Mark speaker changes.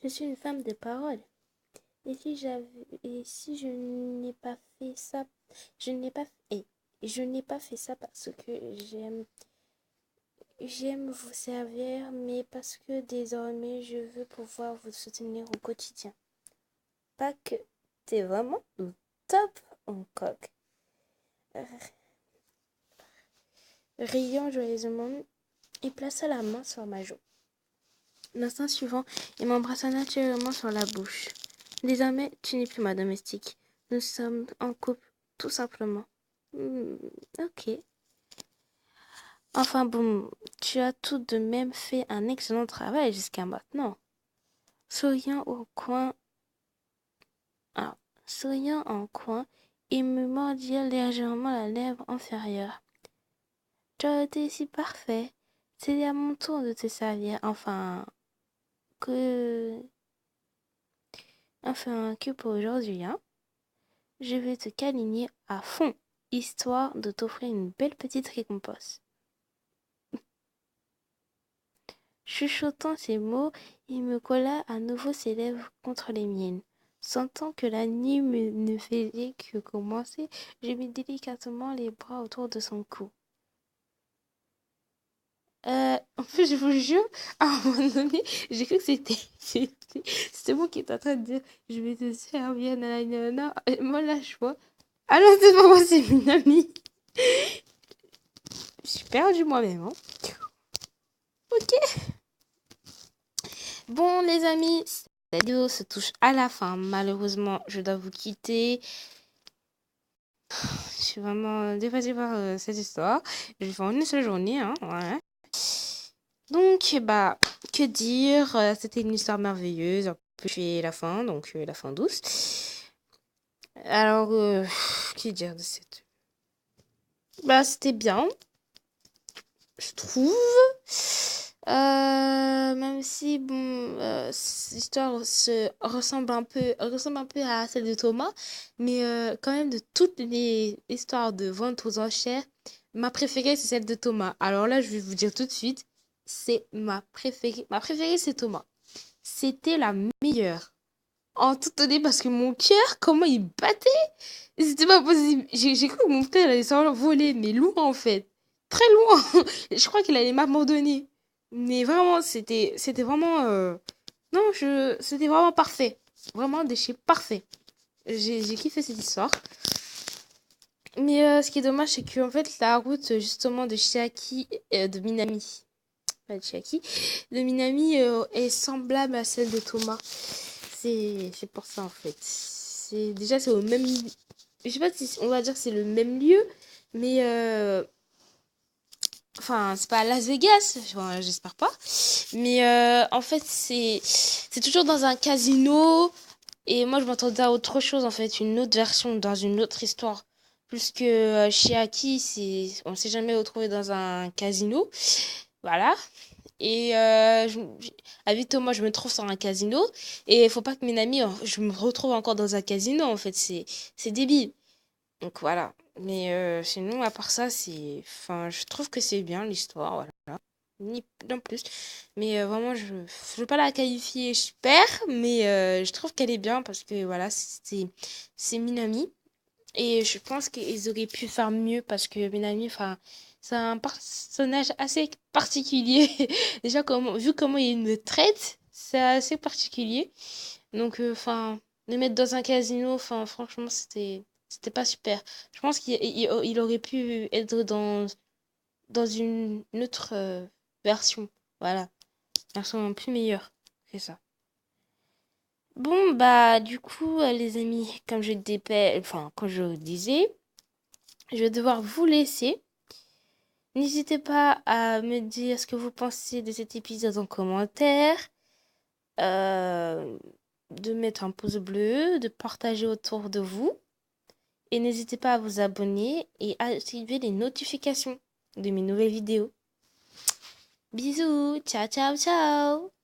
Speaker 1: Je suis une femme de parole. Et si je n'ai pas fait ça, je n'ai pas et je n'ai pas fait ça parce que j'aime vous servir, mais parce que désormais je veux pouvoir vous soutenir au quotidien. Pas que t'es vraiment au top en coq. Riant joyeusement, il plaça la main sur ma joue. L'instant suivant, il m'embrassa naturellement sur la bouche. Désormais, tu n'es plus ma domestique. Nous sommes en couple, tout simplement. Ok. Enfin bon, tu as tout de même fait un excellent travail jusqu'à maintenant. Souriant au coin, ah, souriant en coin, il me mordit légèrement la lèvre inférieure. Tu as été si parfait. C'est à mon tour de te servir. Que, que pour aujourd'hui, hein. Je vais te câliner à fond, histoire de t'offrir une belle petite récompense. Chuchotant ces mots, il me colla à nouveau ses lèvres contre les miennes. Sentant que la nuit ne faisait que commencer, je mis délicatement les bras autour de son cou. En fait, je vous jure, à un moment donné, j'ai cru que c'était moi qui étais en train de dire je vais te servir, nanana. Et moi, là, je vois. Ah non, c'est pas moi, c'est une amie. Je suis perdue moi-même, hein. Ok. Bon, les amis, la vidéo se touche à la fin. Malheureusement, je dois vous quitter. Je suis vraiment dépassée par cette histoire. Je vais faire une seule journée, hein. Ouais. Donc, bah, que dire, c'était une histoire merveilleuse. Un peu tuer la fin, donc la fin douce. Alors, que dire de cette... Bah, c'était bien, je trouve. Même si, bon, cette histoire ressemble un peu à celle de Thomas, mais quand même, de toutes les histoires de vente aux enchères, ma préférée, c'est celle de Thomas. Alors là, je vais vous dire tout de suite, c'est ma préférée. Ma préférée, c'est Thomas. C'était la meilleure. En toute honnêteté, parce que mon cœur, comment il battait, c'était pas possible. J'ai cru que mon frère allait s'envoler, mais loin en fait. Très loin. Je crois qu'il allait m'abandonner. Mais vraiment, c'était vraiment... Non, c'était vraiment parfait. Vraiment des chez parfait. J'ai kiffé cette histoire. Mais ce qui est dommage, c'est qu'en fait, la route justement de Chiaki, de Minami, pas de Chiaki, de Minami est semblable à celle de Thomas. C'est pour ça en fait. C'est au même... Je sais pas si on va dire que c'est le même lieu, mais enfin, c'est pas à Las Vegas, enfin, j'espère pas. Mais en fait, c'est toujours dans un casino. Et moi, je m'attendais à autre chose, en fait, une autre version, dans une autre histoire. Plus que chez Aki, on s'est jamais retrouvé dans un casino. Voilà. Et avec Thomas, je me trouve sur un casino. Et il faut pas que mes amis, je me retrouve encore dans un casino, en fait. C'est débile. Donc voilà. Mais sinon, à part ça, enfin, je trouve que c'est bien l'histoire, voilà. Ni non plus. Mais vraiment, je ne veux pas la qualifier super, mais je trouve qu'elle est bien parce que voilà, c'est Minami. Et je pense qu'ils auraient pu faire mieux parce que Minami, enfin, c'est un personnage assez particulier. Déjà, vu comment il me traite, c'est assez particulier. Donc, enfin, le mettre dans un casino, enfin, franchement, c'était pas super. Je pense qu'il aurait pu être dans une autre version. Voilà. Version plus meilleure. C'est ça. Bon, bah, du coup, les amis, comme quand je disais, je vais devoir vous laisser. N'hésitez pas à me dire ce que vous pensez de cet épisode en commentaire, euh, de mettre un pouce bleu, de partager autour de vous. Et n'hésitez pas à vous abonner et à activer les notifications de mes nouvelles vidéos. Bisous, ciao ciao ciao.